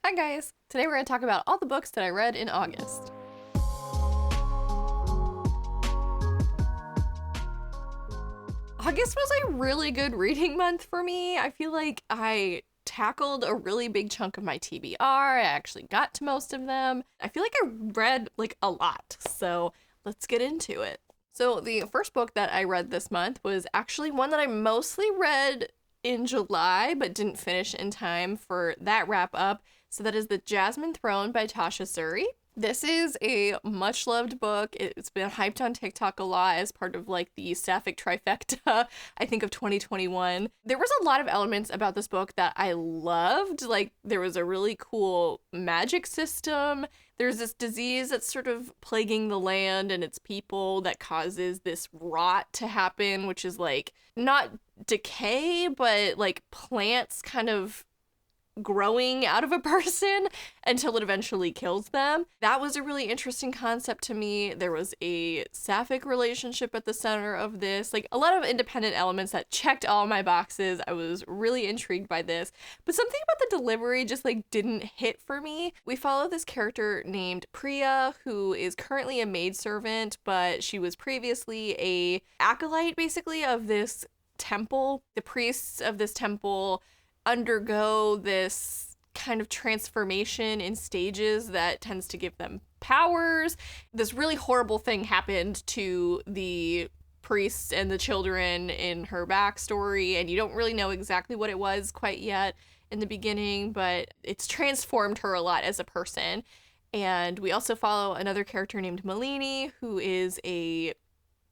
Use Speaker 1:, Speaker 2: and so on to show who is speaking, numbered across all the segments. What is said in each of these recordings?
Speaker 1: Hi guys! Today we're going to talk about all the books that I read in August. August was a really good reading month for me. I feel like I tackled a really big chunk of my TBR. I actually got to most of them. I feel like I read a lot, so let's get into it. So the first book that I read this month was actually one that I mostly read in July but didn't finish in time for that wrap up. So that is the Jasmine Throne by Tasha Suri. This is a much loved book. It's been hyped on TikTok a lot as part of the sapphic trifecta, I think, of 2021. There was a lot of elements about this book that I loved. There was a really cool magic system. There's this disease that's sort of plaguing the land and its people that causes this rot to happen, which is not decay, but plants kind of growing out of a person until it eventually kills them. That was a really interesting concept to me. There was a sapphic relationship at the center of this, a lot of independent elements that checked all my boxes. I was really intrigued by this, but something about the delivery just didn't hit for me. We follow this character named Priya, who is currently a maidservant, but she was previously a acolyte basically of this temple. The priests of this temple undergo this kind of transformation in stages that tends to give them powers. This really horrible thing happened to the priests and the children in her backstory, and you don't really know exactly what it was quite yet in the beginning, but it's transformed her a lot as a person. And we also follow another character named Malini, who is a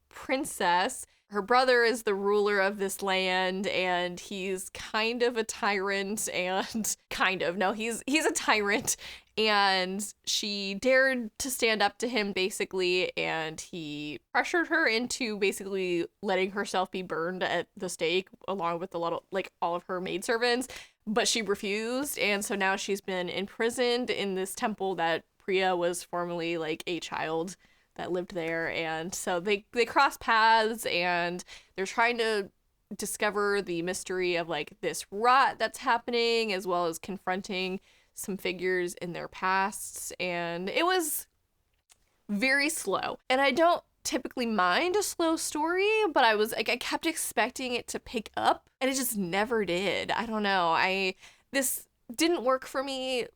Speaker 1: princess. Her brother is the ruler of this land, and he's kind of a tyrant, and he's a tyrant, and she dared to stand up to him basically, and he pressured her into basically letting herself be burned at the stake along with all of her maidservants, but she refused, and so now she's been imprisoned in this temple that Priya was formerly a child that lived there. And so they cross paths, and they're trying to discover the mystery of this rot that's happening, as well as confronting some figures in their pasts. And it was very slow, and I don't typically mind a slow story, but I kept expecting it to pick up, and it just never did. I don't know. This didn't work for me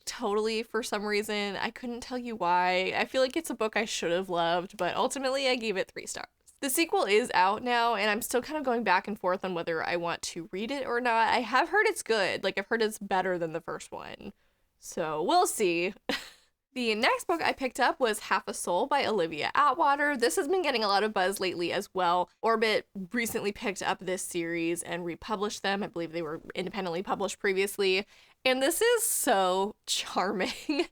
Speaker 1: totally for some reason. I couldn't tell you why. I feel like it's a book I should have loved, but ultimately I gave it 3 stars. The sequel is out now, and I'm still kind of going back and forth on whether I want to read it or not. I have heard it's good. I've heard it's better than the first one. So we'll see. The next book I picked up was Half a Soul by Olivia Atwater. This has been getting a lot of buzz lately as well. Orbit recently picked up this series and republished them. I believe they were independently published previously. And this is so charming.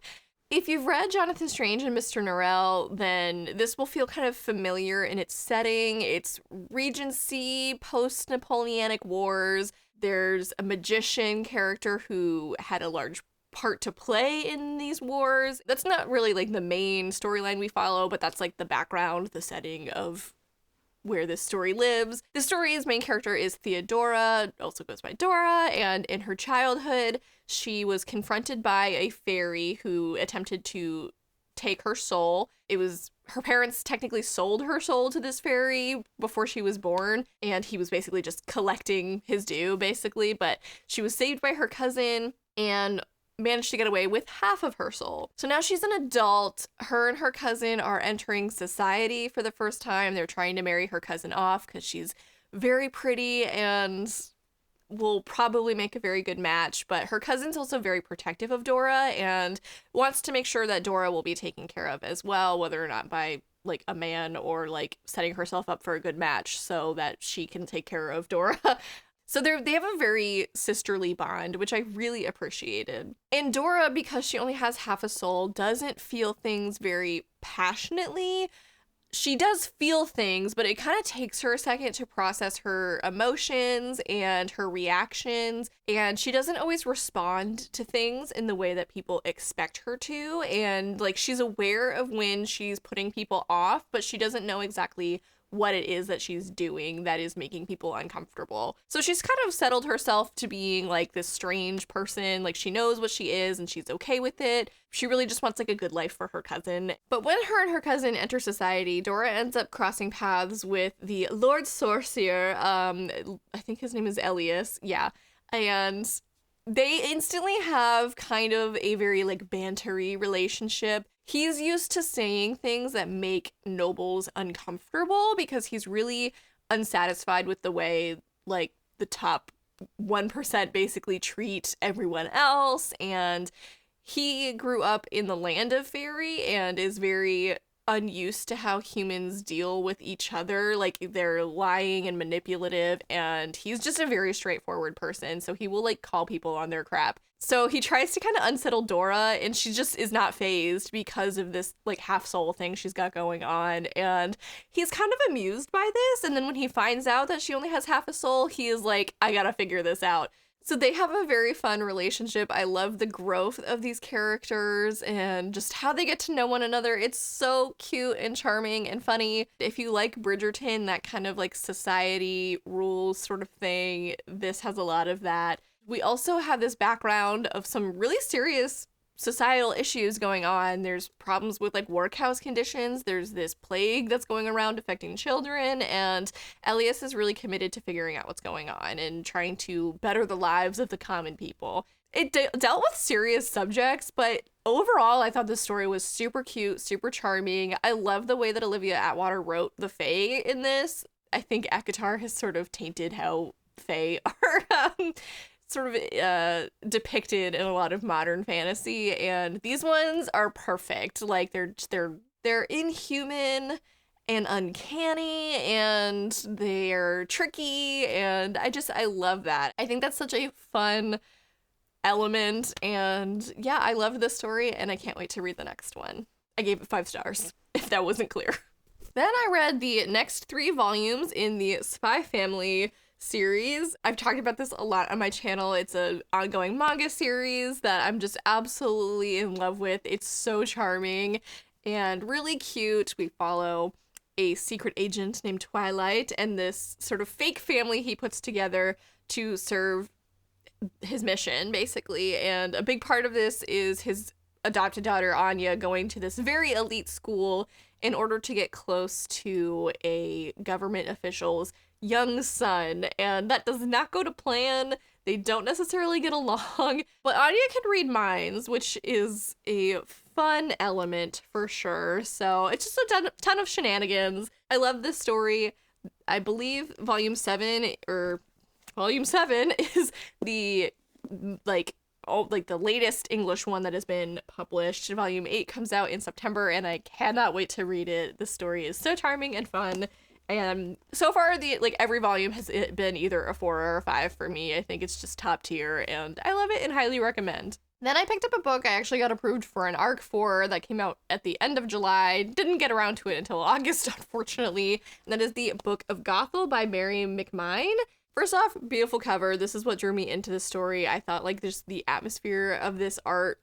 Speaker 1: If you've read Jonathan Strange and Mr. Norrell, then this will feel kind of familiar in its setting. It's Regency, post-Napoleonic Wars. There's a magician character who had a large part to play in these wars. That's not really the main storyline we follow, but that's the background, the setting of where this story lives. The story's main character is Theodora, also goes by Dora, and in her childhood, she was confronted by a fairy who attempted to take her soul. Her parents technically sold her soul to this fairy before she was born, and he was basically just collecting his due, basically, but she was saved by her cousin and managed to get away with half of her soul. So now she's an adult. Her and her cousin are entering society for the first time. They're trying to marry her cousin off because she's very pretty and will probably make a very good match. But her cousin's also very protective of Dora and wants to make sure that Dora will be taken care of as well, whether or not by a man or setting herself up for a good match so that she can take care of Dora. So they have a very sisterly bond, which I really appreciated. And Dora, because she only has half a soul, doesn't feel things very passionately. She does feel things, but it kind of takes her a second to process her emotions and her reactions. And she doesn't always respond to things in the way that people expect her to. And she's aware of when she's putting people off, but she doesn't know exactly what it is that she's doing that is making people uncomfortable. So she's kind of settled herself to being like this strange person. Like she knows what she is and she's okay with it. She really just wants like a good life for her cousin. But when her and her cousin enter society, Dora ends up crossing paths with the Lord Sorcier. I think his name is Elias. Yeah. And they instantly have kind of a very like bantery relationship. He's used to saying things that make nobles uncomfortable because he's really unsatisfied with the way like the top 1% basically treat everyone else. And he grew up in the land of fairy and is very unused to how humans deal with each other. Like they're lying and manipulative, and he's just a very straightforward person. So he will like call people on their crap. So he tries to kind of unsettle Dora, and she just is not fazed because of this like half soul thing she's got going on. And he's kind of amused by this. And then when he finds out that she only has half a soul, he is like, I gotta figure this out. So they have a very fun relationship. I love the growth of these characters and just how they get to know one another. It's so cute and charming and funny. If you like Bridgerton, that kind of like society rules sort of thing, this has a lot of that. We also have this background of some really serious societal issues going on. There's problems with like workhouse conditions. There's this plague that's going around affecting children, and Elias is really committed to figuring out what's going on and trying to better the lives of the common people. It dealt with serious subjects, but overall I thought the story was super cute, super charming. I love the way that Olivia Atwater wrote the Fae in this. I think ACOTAR has sort of tainted how Fae are sort of depicted in a lot of modern fantasy, and these ones are perfect. Like they're inhuman and uncanny, and they're tricky, and I love that. I think that's such a fun element, and yeah, I loved this story, and I can't wait to read the next one. I gave it 5 stars, if that wasn't clear. Then I read the next 3 volumes in the Spy Family series. I've talked about this a lot on my channel. It's an ongoing manga series that I'm just absolutely in love with. It's so charming and really cute. We follow a secret agent named Twilight and this sort of fake family he puts together to serve his mission, basically. And a big part of this is his adopted daughter Anya going to this very elite school in order to get close to a government official's young son, and that does not go to plan. They don't necessarily get along, but Anya can read minds, which is a fun element for sure. So it's just a ton of shenanigans. I love this story. I believe volume 7 is the the latest English one that has been published. Volume 8 comes out in September, and I cannot wait to read it. The story is so charming and fun. And so far, every volume has been either a 4 or a 5 for me. I think it's just top tier, and I love it and highly recommend. Then I picked up a book I actually got approved for an ARC for that came out at the end of July. Didn't get around to it until August, unfortunately. And that is the Book of Gothel by Mary McMine. First off, beautiful cover. This is what drew me into the story. I thought just the atmosphere of this art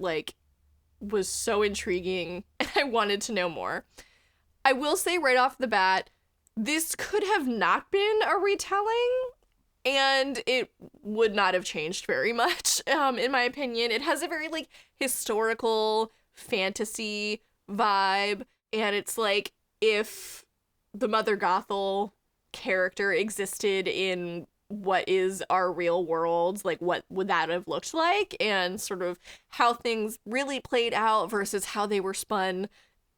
Speaker 1: was so intriguing, and I wanted to know more. I will say right off the bat, this could have not been a retelling, and it would not have changed very much, in my opinion. It has a very, historical fantasy vibe, and it's if the Mother Gothel character existed in what is our real world, what would that have looked like, and sort of how things really played out versus how they were spun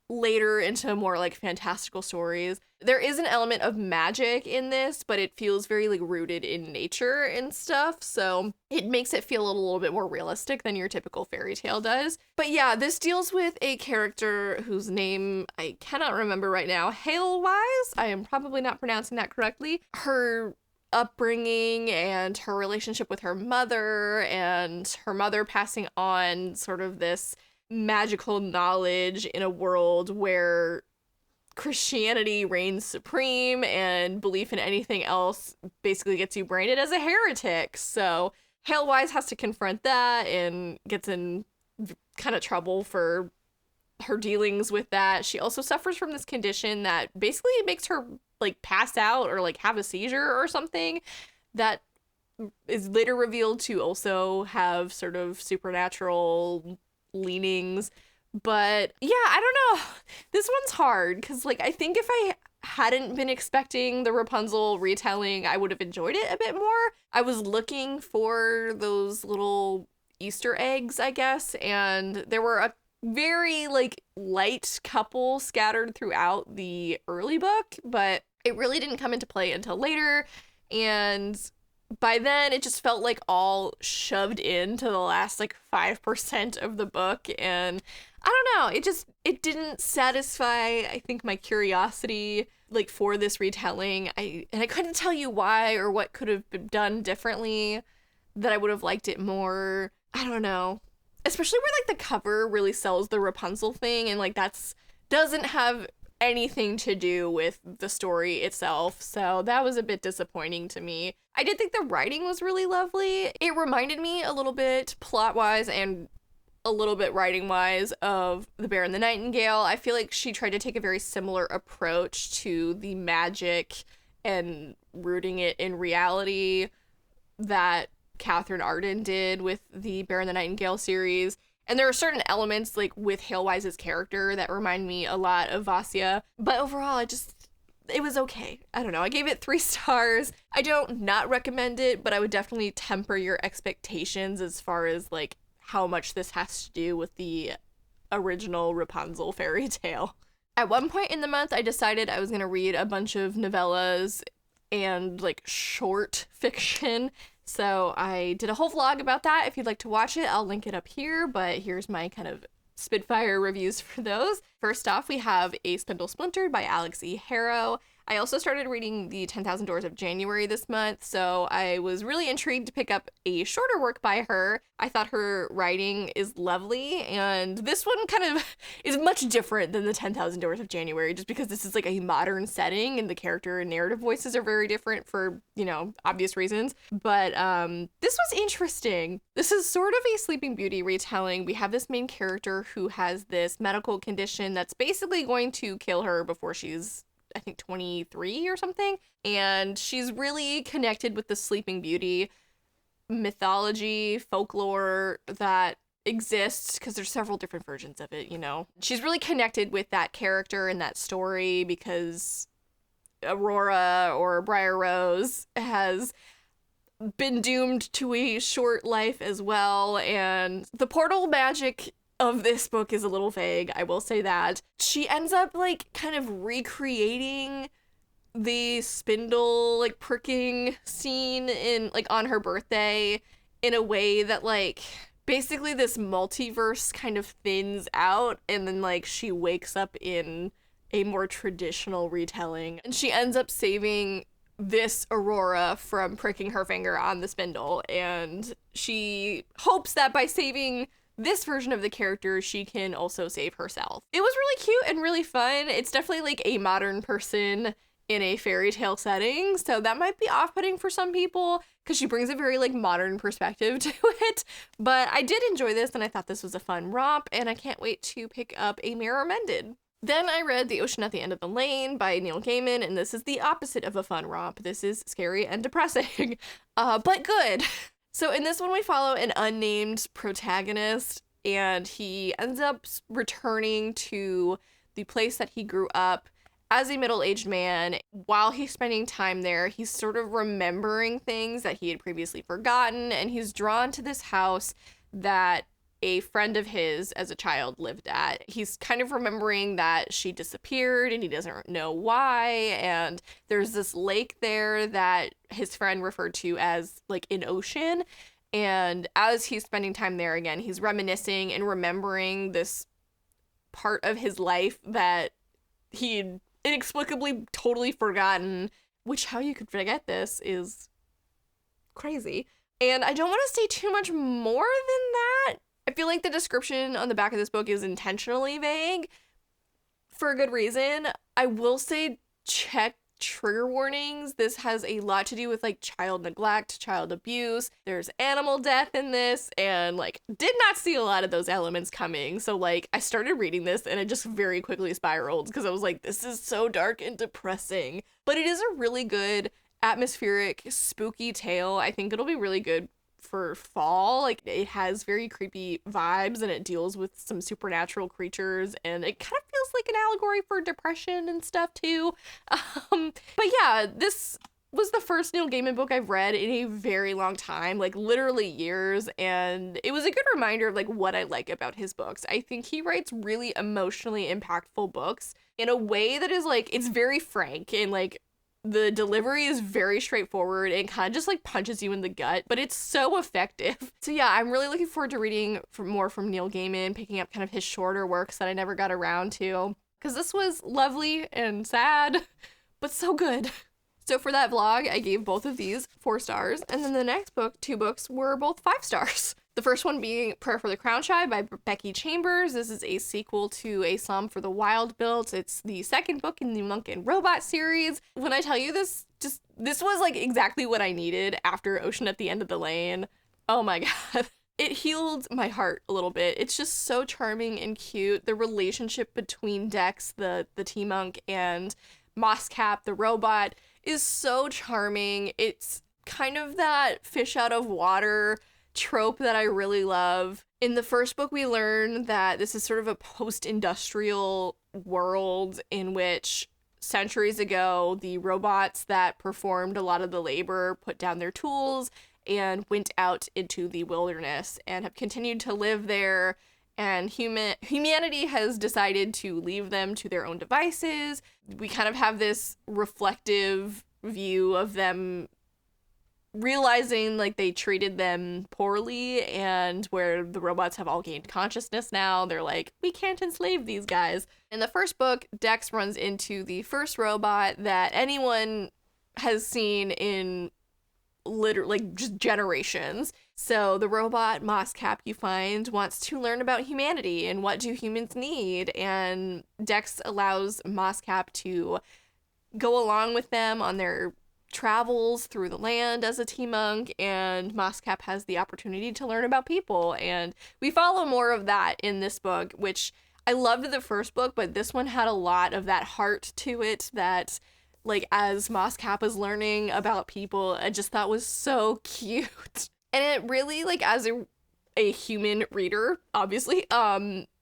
Speaker 1: later into more fantastical stories. There is an element of magic in this, but it feels very rooted in nature and stuff, so it makes it feel a little bit more realistic than your typical fairy tale does. But yeah, this deals with a character whose name I cannot remember right now. Halewise? I am probably not pronouncing that correctly. Her upbringing and her relationship with her mother, and her mother passing on sort of this magical knowledge in a world where Christianity reigns supreme and belief in anything else basically gets you branded as a heretic. So Halewise has to confront that and gets in kind of trouble for her dealings with that. She also suffers from this condition that basically makes her like pass out or like have a seizure or something that is later revealed to also have sort of supernatural leanings. But yeah, I don't know. This one's hard because like I think if I hadn't been expecting the Rapunzel retelling, I would have enjoyed it a bit more. I was looking for those little Easter eggs, I guess, and there were a very like light couple scattered throughout the early book, but it really didn't come into play until later. And by then it just felt like all shoved into the last like 5% of the book, and I don't know, it didn't satisfy, I think, my curiosity like for this retelling. I couldn't tell you why or what could have been done differently that I would have liked it more. I don't know. Especially where like the cover really sells the Rapunzel thing, and like that's doesn't have anything to do with the story itself. So that was a bit disappointing to me. I did think the writing was really lovely. It reminded me a little bit plot-wise and a little bit writing-wise of The Bear and the Nightingale. I feel like she tried to take a very similar approach to the magic and rooting it in reality that Catherine Arden did with the Bear and the Nightingale series. And there are certain elements like with Halewise's character that remind me a lot of Vasya. But overall, it was okay. I don't know. I gave it 3 stars. I don't not recommend it, but I would definitely temper your expectations as far as like how much this has to do with the original Rapunzel fairy tale. At one point in the month, I decided I was going to read a bunch of novellas and like short fiction. So I did a whole vlog about that. If you'd like to watch it, I'll link it up here, but here's my kind of Spitfire reviews for those. First off, we have A Spindle Splinter by Alex E. Harrow. I also started reading the 10,000 Doors of January this month, so I was really intrigued to pick up a shorter work by her. I thought her writing is lovely, and this one kind of is much different than the 10,000 Doors of January, just because this is like a modern setting, and the character and narrative voices are very different for, you know, obvious reasons. But this was interesting. This is sort of a Sleeping Beauty retelling. We have this main character who has this medical condition that's basically going to kill her before she's, I think, 23 or something. And she's really connected with the Sleeping Beauty mythology, folklore that exists, because there's several different versions of it, you know. She's really connected with that character and that story because Aurora, or Briar Rose, has been doomed to a short life as well. And the portal magic of this book is a little vague, I will say that. She ends up like kind of recreating the spindle like pricking scene in like on her birthday in a way that like basically this multiverse kind of thins out, and then like she wakes up in a more traditional retelling, and she ends up saving this Aurora from pricking her finger on the spindle, and she hopes that by saving this version of the character, she can also save herself. It was really cute and really fun. It's definitely like a modern person in a fairy tale setting, so that might be off-putting for some people because she brings a very like modern perspective to it. But I did enjoy this, and I thought this was a fun romp, and I can't wait to pick up A Mirror Mended. Then I read The Ocean at the End of the Lane by Neil Gaiman, and this is the opposite of a fun romp. This is scary and depressing, but good. So in this one, we follow an unnamed protagonist, and he ends up returning to the place that he grew up as a middle-aged man. While he's spending time there, he's sort of remembering things that he had previously forgotten, and he's drawn to this house that a friend of his as a child lived at. He's kind of remembering that she disappeared and he doesn't know why, and there's this lake there that his friend referred to as like an ocean. And as he's spending time there again, he's reminiscing and remembering this part of his life that he'd inexplicably totally forgotten, which how you could forget this is crazy. And I don't want to say too much more than that. I feel like the description on the back of this book is intentionally vague for a good reason. I will say check trigger warnings. This has a lot to do with like child neglect, child abuse. There's animal death in this, and like did not see a lot of those elements coming. So like I started reading this and it just very quickly spiraled because I was like, this is so dark and depressing. But it is a really good atmospheric, spooky tale. I think it'll be really good for fall. Like it has very creepy vibes and it deals with some supernatural creatures, and it kind of feels like an allegory for depression and stuff too. But yeah, this was the first Neil Gaiman book I've read in a very long time, like literally years, and it was a good reminder of like what I like about his books. I think he writes really emotionally impactful books in a way that is like, it's very frank, and like the delivery is very straightforward and kind of just like punches you in the gut, but it's so effective. So yeah, I'm really looking forward to reading more from Neil Gaiman, picking up kind of his shorter works that I never got around to, because this was lovely and sad, but so good. So for that vlog, I gave both of these 4 stars, and then the next book, 2 books, were both 5 stars. The first one being Prayer for the Crown Shy by Becky Chambers. This is a sequel to A Psalm for the Wild Built. It's the second book in the Monk and Robot series. When I tell you this, this was like exactly what I needed after Ocean at the End of the Lane. Oh my god. It healed my heart a little bit. It's just so charming and cute. The relationship between Dex, the T-Monk, and Mosscap, the robot, is so charming. It's kind of that fish out of water trope that I really love. In the first book, we learn that this is sort of a post-industrial world in which centuries ago, the robots that performed a lot of the labor put down their tools and went out into the wilderness and have continued to live there, and humanity has decided to leave them to their own devices. We kind of have this reflective view of them realizing like they treated them poorly, and where the robots have all gained consciousness now, they're like, we can't enslave these guys. In the first book, Dex runs into the first robot that anyone has seen in literally like just generations. So the robot Mosscap, you find, wants to learn about humanity and what do humans need, and Dex allows Mosscap to go along with them on their travels through the land as a T-Monk, and Mosscap has the opportunity to learn about people, and we follow more of that in this book, which I loved the first book, but this one had a lot of that heart to it that, like, as Mosscap is learning about people, I just thought was so cute. And it really, like, as a human reader, obviously,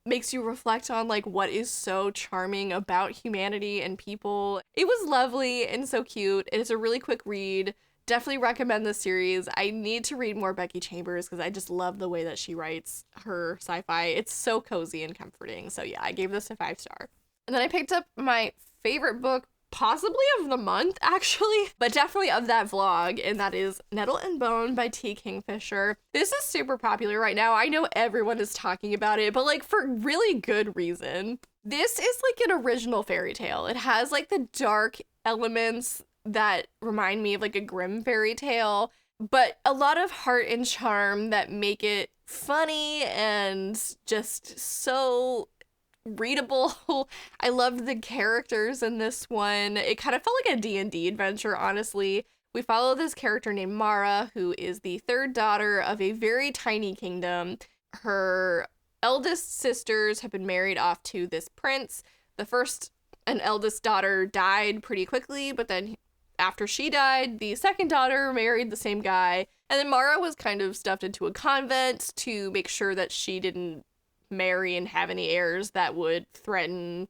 Speaker 1: makes you reflect on like what is so charming about humanity and people. It was lovely and so cute. It's a really quick read. Definitely recommend this series. I need to read more Becky Chambers because I just love the way that she writes her sci-fi. It's so cozy and comforting. So yeah, I gave this a 5-star. And then I picked up my favorite book, possibly of the month, actually, but definitely of that vlog, and that is Nettle and Bone by T. Kingfisher. This is super popular right now. I know everyone is talking about it, but like for really good reason. This is like an original fairy tale. It has like the dark elements that remind me of like a Grimm fairy tale, but a lot of heart and charm that make it funny and just so readable. I loved the characters in this one. It kind of felt like a D&D adventure, honestly. We follow this character named Mara, who is the 3rd daughter of a very tiny kingdom. Her eldest sisters have been married off to this prince. The first and eldest daughter died pretty quickly, but then after she died, the second daughter married the same guy. And then Mara was kind of stuffed into a convent to make sure that she didn't marry and have any heirs that would threaten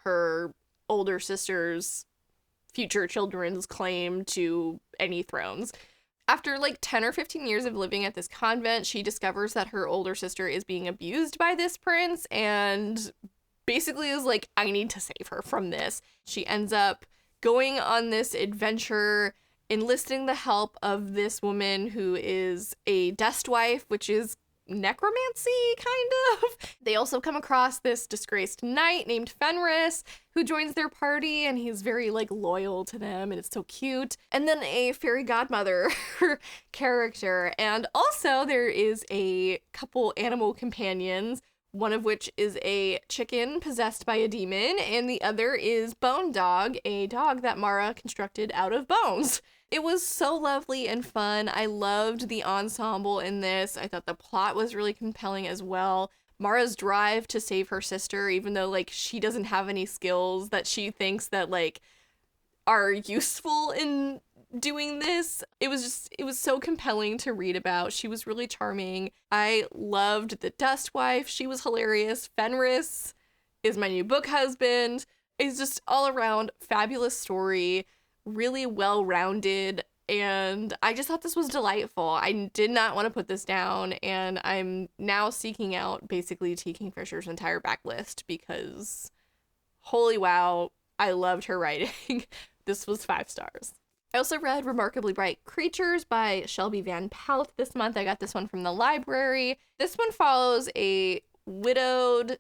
Speaker 1: her older sister's future children's claim to any thrones. After like 10 or 15 years of living at this convent, she discovers that her older sister is being abused by this prince and basically is like, I need to save her from this. She ends up going on this adventure, enlisting the help of this woman who is a dust wife, which is necromancy, kind of. They also come across this disgraced knight named Fenris who joins their party, and he's very like loyal to them, and it's so cute. And then a fairy godmother character, and also there is a couple animal companions. one of which is a chicken possessed by a demon, and the other is Bone Dog, a dog that Mara constructed out of bones. It was so lovely and fun. I loved the ensemble in this. I thought the plot was really compelling as well. Mara's drive to save her sister, even though, like, she doesn't have any skills that she thinks that, like, are useful in doing this. It was so compelling to read about. She was really charming. I loved the Dust Wife. She was hilarious. Fenris is my new book husband. It's just all around fabulous story, really well-rounded, and I just thought this was delightful. I did not want to put this down, and I'm now seeking out basically T. Kingfisher's entire backlist because holy wow, I loved her writing. This was 5 stars. I also read Remarkably Bright Creatures by Shelby Van Pelt this month. I got this one from the library. This one follows a widowed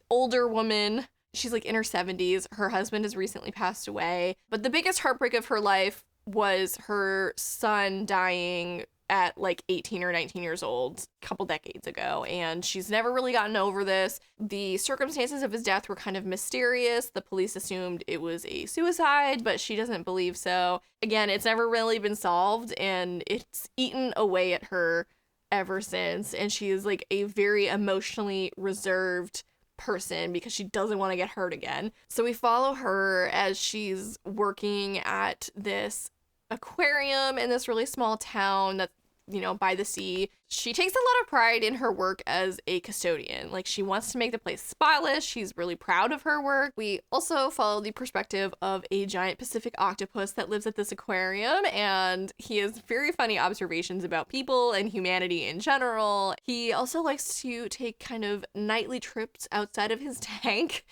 Speaker 1: older woman. She's like in her 70s. Her husband has recently passed away. But the biggest heartbreak of her life was her son dying at like 18 or 19 years old a couple decades ago, and she's never really gotten over this. The circumstances of his death were kind of mysterious. The police assumed it was a suicide, but she doesn't believe so. Again, it's never really been solved, and it's eaten away at her ever since, and she is like a very emotionally reserved person because she doesn't want to get hurt again. So we follow her as she's working at this aquarium in this really small town that's, you know, by the sea. She takes a lot of pride in her work as a custodian. Like, she wants to make the place spotless. She's really proud of her work. We also follow the perspective of a giant Pacific octopus that lives at this aquarium, and he has very funny observations about people and humanity in general. He also likes to take kind of nightly trips outside of his tank,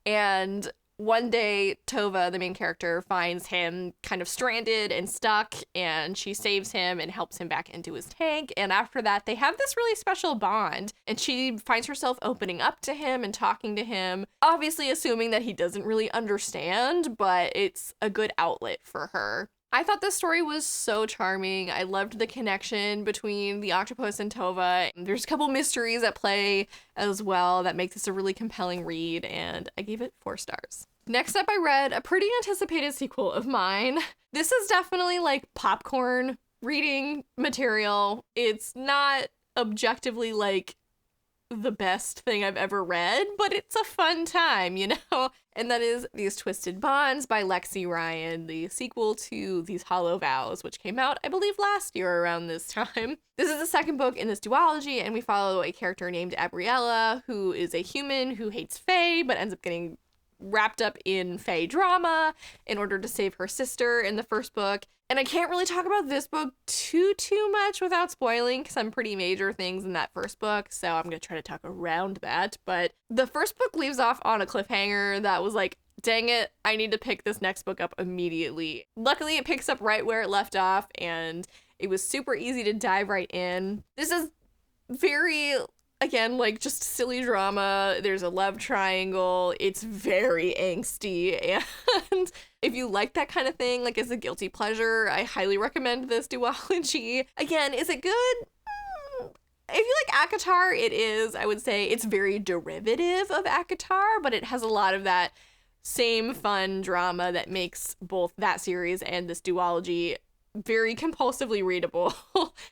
Speaker 1: and one day, Tova, the main character, finds him kind of stranded and stuck, and she saves him and helps him back into his tank. And after that, they have this really special bond, and she finds herself opening up to him and talking to him, obviously assuming that he doesn't really understand, but it's a good outlet for her. I thought this story was so charming. I loved the connection between the octopus and Tova. There's a couple mysteries at play as well that make this a really compelling read, and I gave it 4 stars. Next up, I read a pretty anticipated sequel of mine. This is definitely like popcorn reading material. It's not objectively like the best thing I've ever read, but it's a fun time, you know? And that is These Twisted Bonds by Lexi Ryan, the sequel to These Hollow Vows, which came out, I believe, last year around this time. This is the second book in this duology, and we follow a character named Abriella, who is a human who hates Fae, but ends up getting wrapped up in Fae drama in order to save her sister in the first book. And I can't really talk about this book too much without spoiling some pretty major things in that first book, so I'm gonna try to talk around that. But the first book leaves off on a cliffhanger that was like, dang it, I need to pick this next book up immediately. Luckily, it picks up right where it left off, and it was super easy to dive right in. This is very, again, like just silly drama. There's a love triangle. It's very angsty, and if you like that kind of thing, like as a guilty pleasure, I highly recommend this duology. Again, is it good? If you like ACOTAR, it is. I would say it's very derivative of ACOTAR, but it has a lot of that same fun drama that makes both that series and this duology very compulsively readable.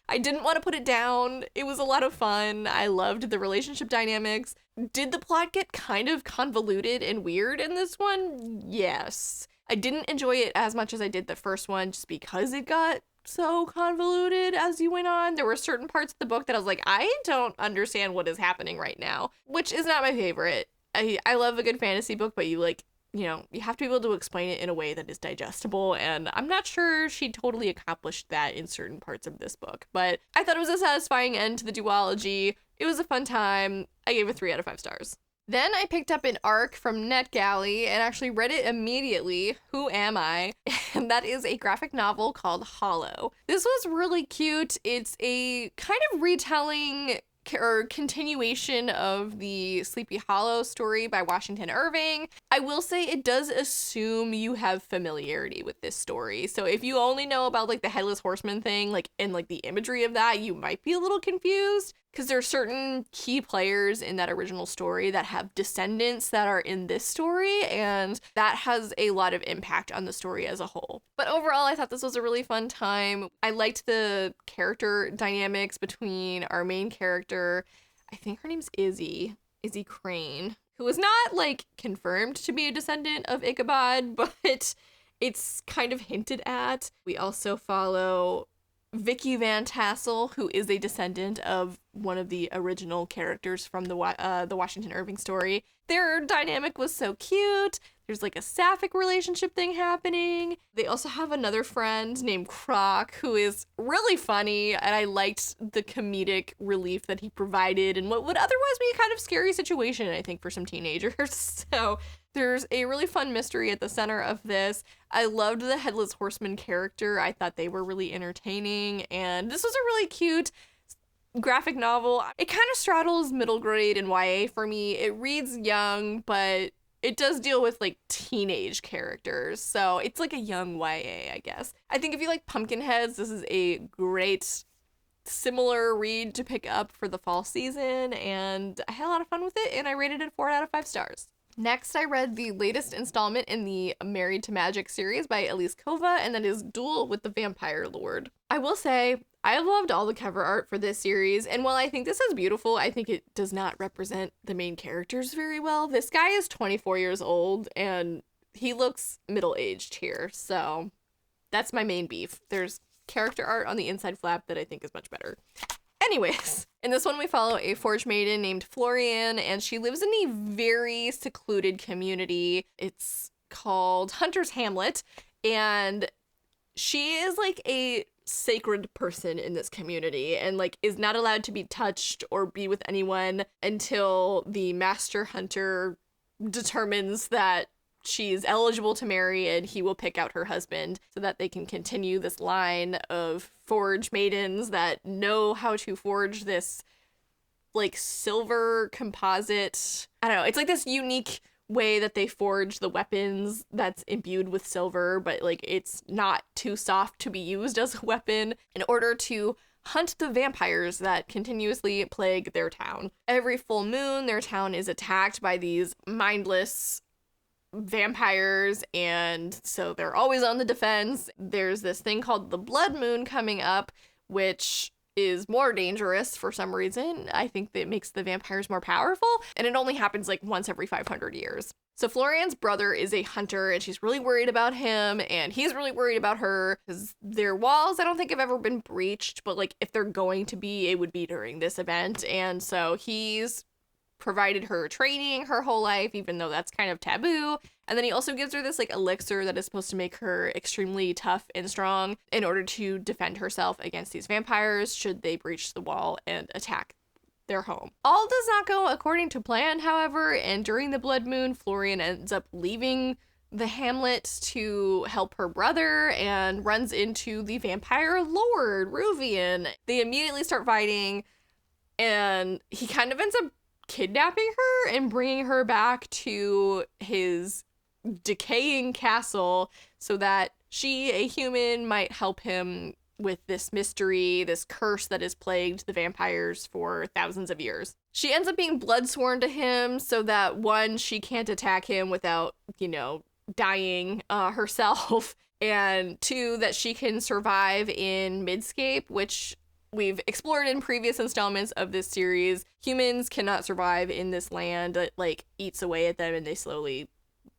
Speaker 1: I didn't want to put it down. It was a lot of fun. I loved the relationship dynamics. Did the plot get kind of convoluted and weird in this one? Yes. I didn't enjoy it as much as I did the first one just because it got so convoluted as you went on. There were certain parts of the book that I was like, I don't understand what is happening right now, which is not my favorite. I love a good fantasy book, but you have to be able to explain it in a way that is digestible, and I'm not sure she totally accomplished that in certain parts of this book, but I thought it was a satisfying end to the duology. It was a fun time. I gave it 3 out of 5 stars. Then I picked up an arc from NetGalley and actually read it immediately. Who Am I? And that is a graphic novel called Hollow. This was really cute. It's a kind of retelling or continuation of the Sleepy Hollow story by Washington Irving. I will say it does assume you have familiarity with this story. So if you only know about like the Headless Horseman thing, like and like the imagery of that, you might be a little confused because there are certain key players in that original story that have descendants that are in this story, and that has a lot of impact on the story as a whole. But overall, I thought this was a really fun time. I liked the character dynamics between our main character, I think her name's Izzy Crane, who is not, like, confirmed to be a descendant of Ichabod, but it's kind of hinted at. We also follow Vicky Van Tassel, who is a descendant of one of the original characters from the Washington Irving story. Their dynamic was so cute. There's like a sapphic relationship thing happening. They also have another friend named Croc, who is really funny, and I liked the comedic relief that he provided in what would otherwise be a kind of scary situation, I think, for some teenagers. So there's a really fun mystery at the center of this. I loved the Headless Horseman character. I thought they were really entertaining, and this was a really cute graphic novel. It kind of straddles middle grade and YA for me. It reads young, but it does deal with, like, teenage characters, so it's like a young YA, I guess. I think if you like Pumpkinheads, this is a great similar read to pick up for the fall season, and I had a lot of fun with it, and I rated it 4 out of 5 stars. Next, I read the latest installment in the Married to Magic series by Elise Kova, and that is Duel with the Vampire Lord. I will say, I loved all the cover art for this series, and while I think this is beautiful, I think it does not represent the main characters very well. This guy is 24 years old, and he looks middle-aged here, so that's my main beef. There's character art on the inside flap that I think is much better. Anyways, in this one we follow a forge maiden named Florian, and she lives in a very secluded community. It's called Hunter's Hamlet, and she is like a sacred person in this community and like is not allowed to be touched or be with anyone until the master hunter determines that she's eligible to marry and he will pick out her husband so that they can continue this line of forge maidens that know how to forge this like silver composite. I don't know, it's like this unique way that they forge the weapons that's imbued with silver, but like it's not too soft to be used as a weapon in order to hunt the vampires that continuously plague their town. Every full moon, their town is attacked by these mindless vampires, and so they're always on the defense. There's this thing called the blood moon coming up, which is more dangerous for some reason. I think that it makes the vampires more powerful, and it only happens like once every 500 years. So Florian's brother is a hunter, and she's really worried about him, and he's really worried about her, because their walls I don't think have ever been breached, but like if they're going to be, it would be during this event. And so he's provided her training her whole life, even though that's kind of taboo. And then he also gives her this like elixir that is supposed to make her extremely tough and strong in order to defend herself against these vampires should they breach the wall and attack their home. All does not go according to plan, however, and during the blood moon, Florian ends up leaving the hamlet to help her brother and runs into the vampire lord, Ruvian. They immediately start fighting, and he kind of ends up kidnapping her and bringing her back to his decaying castle so that she, a human, might help him with this mystery, this curse that has plagued the vampires for thousands of years. She ends up being blood sworn to him so that, one, she can't attack him without, dying herself, and two, that she can survive in Midscape, which we've explored in previous installments of this series. Humans cannot survive in this land. It like eats away at them and they slowly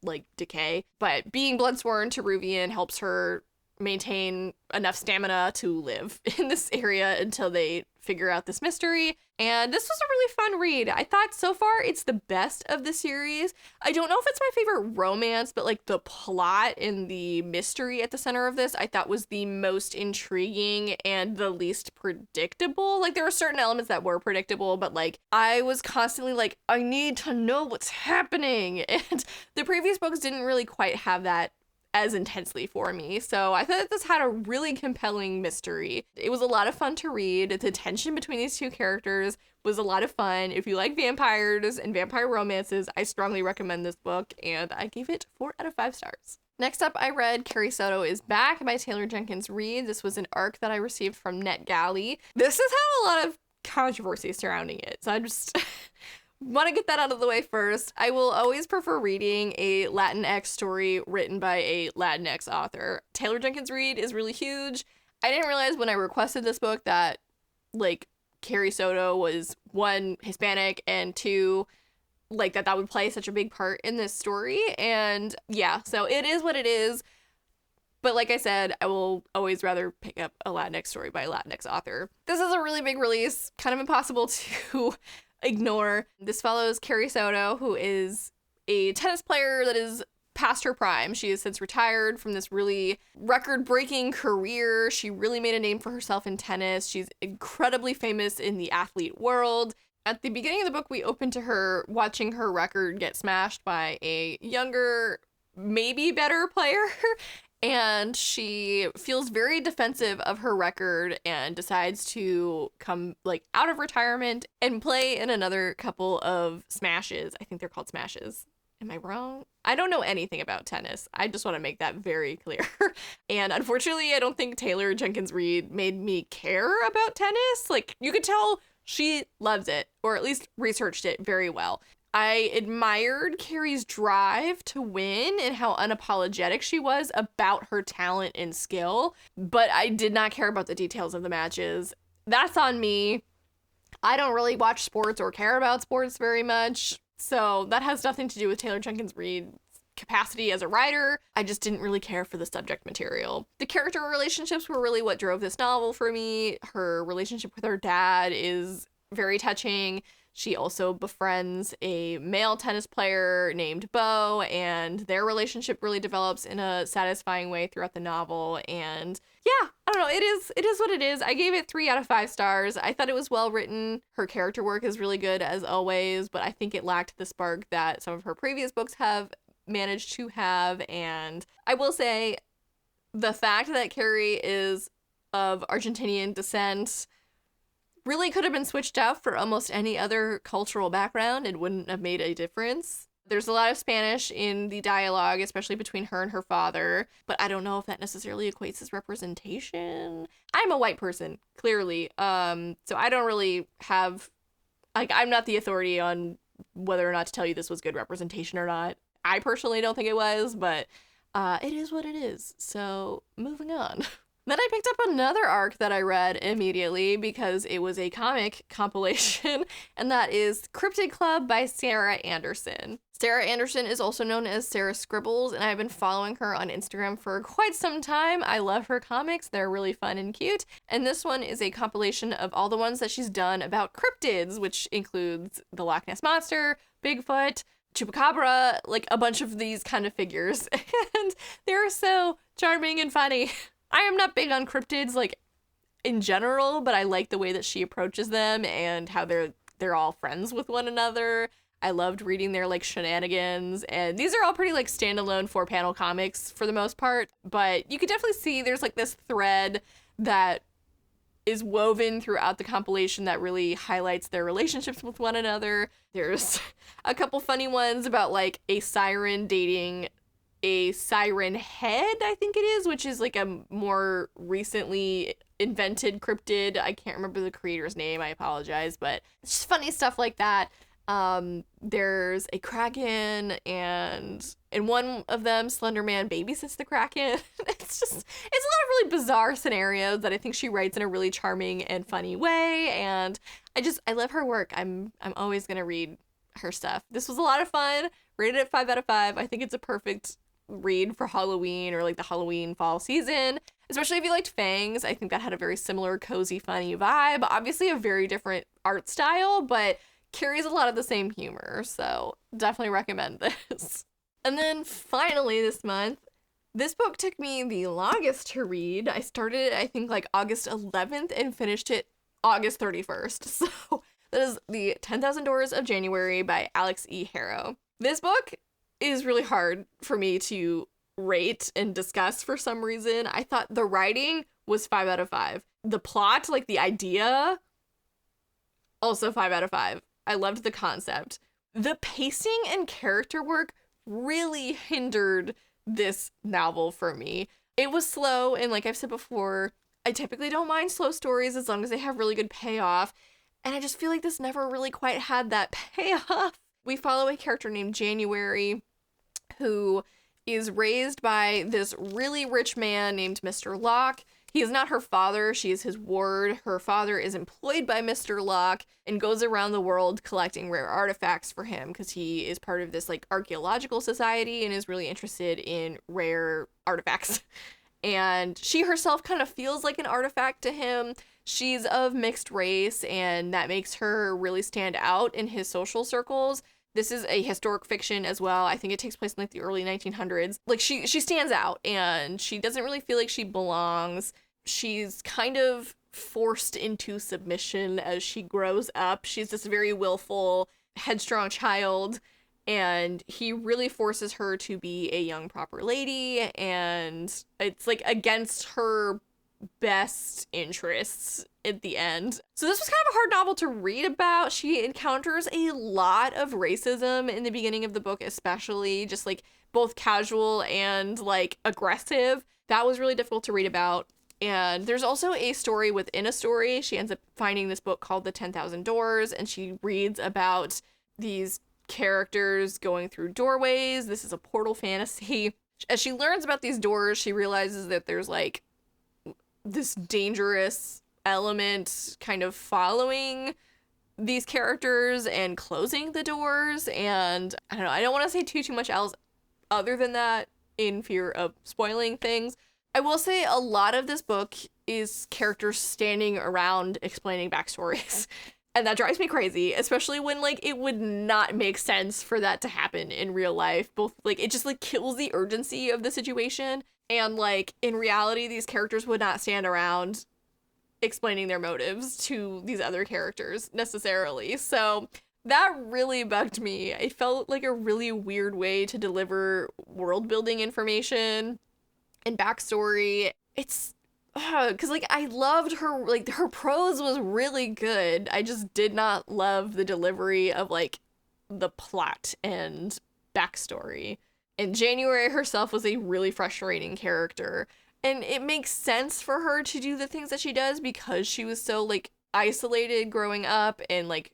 Speaker 1: like decay. But being bloodsworn to Ruvian helps her maintain enough stamina to live in this area until they figure out this mystery. And this was a really fun read. I thought so far it's the best of the series. I don't know if it's my favorite romance, but like the plot and the mystery at the center of this I thought was the most intriguing and the least predictable. Like there were certain elements that were predictable, but like I was constantly like, I need to know what's happening. And the previous books didn't really quite have that as intensely for me. So I thought this had a really compelling mystery. It was a lot of fun to read. The tension between these two characters was a lot of fun. If you like vampires and vampire romances, I strongly recommend this book, and I gave it 4 out of 5 stars. Next up, I read Carrie Soto is Back by Taylor Jenkins Reid. This was an arc that I received from NetGalley. This has had a lot of controversy surrounding it. So I just want to get that out of the way first. I will always prefer reading a Latinx story written by a Latinx author. Taylor Jenkins Reid is really huge. I didn't realize when I requested this book that, like, Carrie Soto was, one, Hispanic, and two, like, that would play such a big part in this story. And yeah, so it is what it is. But like I said, I will always rather pick up a Latinx story by a Latinx author. This is a really big release, kind of impossible to ignore. This follows Carrie Soto, who is a tennis player that is past her prime. She has since retired from this really record-breaking career. She really made a name for herself in tennis. She's incredibly famous in the athlete world. At the beginning of the book, we open to her watching her record get smashed by a younger, maybe better player. And she feels very defensive of her record and decides to come, like, out of retirement and play in another couple of smashes. I think they're called smashes. Am I wrong? I don't know anything about tennis. I just want to make that very clear. And unfortunately, I don't think Taylor Jenkins Reid made me care about tennis. Like, you could tell she loves it, or at least researched it very well. I admired Carrie's drive to win and how unapologetic she was about her talent and skill, but I did not care about the details of the matches. That's on me. I don't really watch sports or care about sports very much, so that has nothing to do with Taylor Jenkins Reid's capacity as a writer. I just didn't really care for the subject material. The character relationships were really what drove this novel for me. Her relationship with her dad is very touching. She also befriends a male tennis player named Bo, and their relationship really develops in a satisfying way throughout the novel. And yeah, I don't know, it is what it is. I gave it 3 out of 5 stars. I thought it was well written. Her character work is really good as always, but I think it lacked the spark that some of her previous books have managed to have. And I will say, the fact that Carrie is of Argentinian descent really could have been switched out for almost any other cultural background. It wouldn't have made a difference. There's a lot of Spanish in the dialogue, especially between her and her father, but I don't know if that necessarily equates as representation. I'm a white person, clearly, so I don't really have, like, I'm not the authority on whether or not to tell you this was good representation or not. I personally don't think it was, but it is what it is. So moving on. Then I picked up another arc that I read immediately because it was a comic compilation, and that is Cryptic Club by Sarah Anderson. Sarah Anderson is also known as Sarah Scribbles, and I've been following her on Instagram for quite some time. I love her comics. They're really fun and cute. And this one is a compilation of all the ones that she's done about cryptids, which includes the Loch Ness Monster, Bigfoot, Chupacabra, like a bunch of these kind of figures. And they're so charming and funny. I am not big on cryptids, like, in general, but I like the way that she approaches them and how they're all friends with one another. I loved reading their, like, shenanigans, and these are all pretty, like, standalone 4-panel comics for the most part, but you could definitely see there's, like, this thread that is woven throughout the compilation that really highlights their relationships with one another. There's a couple funny ones about, like, a siren dating a siren head, I think it is, which is like a more recently invented cryptid. I can't remember the creator's name, I apologize, but it's just funny stuff like that. There's a kraken, and in one of them, Slender Man babysits the kraken. It's a lot of really bizarre scenarios that I think she writes in a really charming and funny way, and I love her work. I'm always gonna read her stuff. This was a lot of fun. Rated at 5 out of 5. I think it's a perfect read for Halloween or like the Halloween fall season, especially if you liked Fangs. I think that had a very similar cozy funny vibe, obviously a very different art style, but carries a lot of the same humor, so definitely recommend this. And then finally this month, this book took me the longest to read. I started it, I think, like August 11th and finished it August 31st. So that is The 10,000 Doors of January by Alex E. Harrow. This book is really hard for me to rate and discuss for some reason. I thought the writing was 5 out of 5. The plot, like the idea, also 5 out of 5. I loved the concept. The pacing and character work really hindered this novel for me. It was slow, and like I've said before, I typically don't mind slow stories as long as they have really good payoff. And I just feel like this never really quite had that payoff. We follow a character named January who is raised by this really rich man named Mr. Locke. He is not her father, she is his ward. Her father is employed by Mr. Locke and goes around the world collecting rare artifacts for him because he is part of this like archaeological society and is really interested in rare artifacts. And she herself kind of feels like an artifact to him. She's of mixed race, and that makes her really stand out in his social circles. This is a historic fiction as well. I think it takes place in like the early 1900s. Like she stands out, and she doesn't really feel like she belongs. She's kind of forced into submission as she grows up. She's this very willful, headstrong child, and he really forces her to be a young proper lady, and it's like against her best interests at the end. So this was kind of a hard novel to read about. She encounters a lot of racism in the beginning of the book, especially just like both casual and like aggressive. That was really difficult to read about. And there's also a story within a story. She ends up finding this book called The 10,000 Doors, and she reads about these characters going through doorways. This is a portal fantasy. As she learns about these doors, she realizes that there's like this dangerous element kind of following these characters and closing the doors. And I don't know, I don't want to say too much else other than that in fear of spoiling things. I will say a lot of this book is characters standing around explaining backstories. And that drives me crazy, especially when like it would not make sense for that to happen in real life. Both like it just like kills the urgency of the situation. And like in reality, these characters would not stand around explaining their motives to these other characters necessarily. So that really bugged me. It felt like a really weird way to deliver world building information and backstory. It's because like I loved her, like her prose was really good. I just did not love the delivery of like the plot and backstory. And January herself was a really frustrating character. And it makes sense for her to do the things that she does because she was so like isolated growing up, and like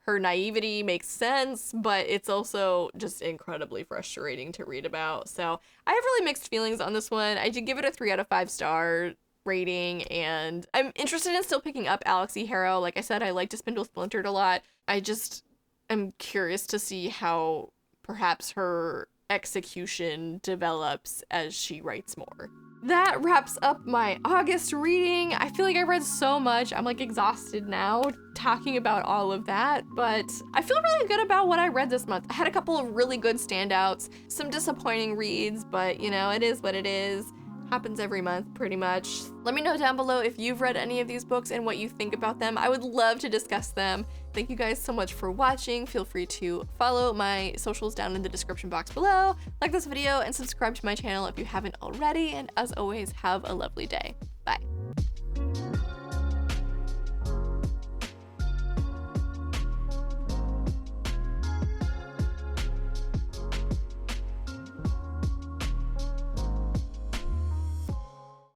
Speaker 1: her naivety makes sense, but it's also just incredibly frustrating to read about. So I have really mixed feelings on this one. I did give it a 3 out of 5 star rating, and I'm interested in still picking up Alex E. Harrow. Like I said, I liked Spindle Splintered a lot. I just am curious to see how perhaps her execution develops as she writes more. That wraps up my August reading. I feel like I read so much. I'm like exhausted now talking about all of that, but I feel really good about what I read this month. I had a couple of really good standouts, some disappointing reads, but you know, it is what it is. Happens every month pretty much. Let me know down below if you've read any of these books and what you think about them. I would love to discuss them. Thank you guys so much for watching. Feel free to follow my socials down in the description box below, like this video, and subscribe to my channel if you haven't already. And as always, have a lovely day.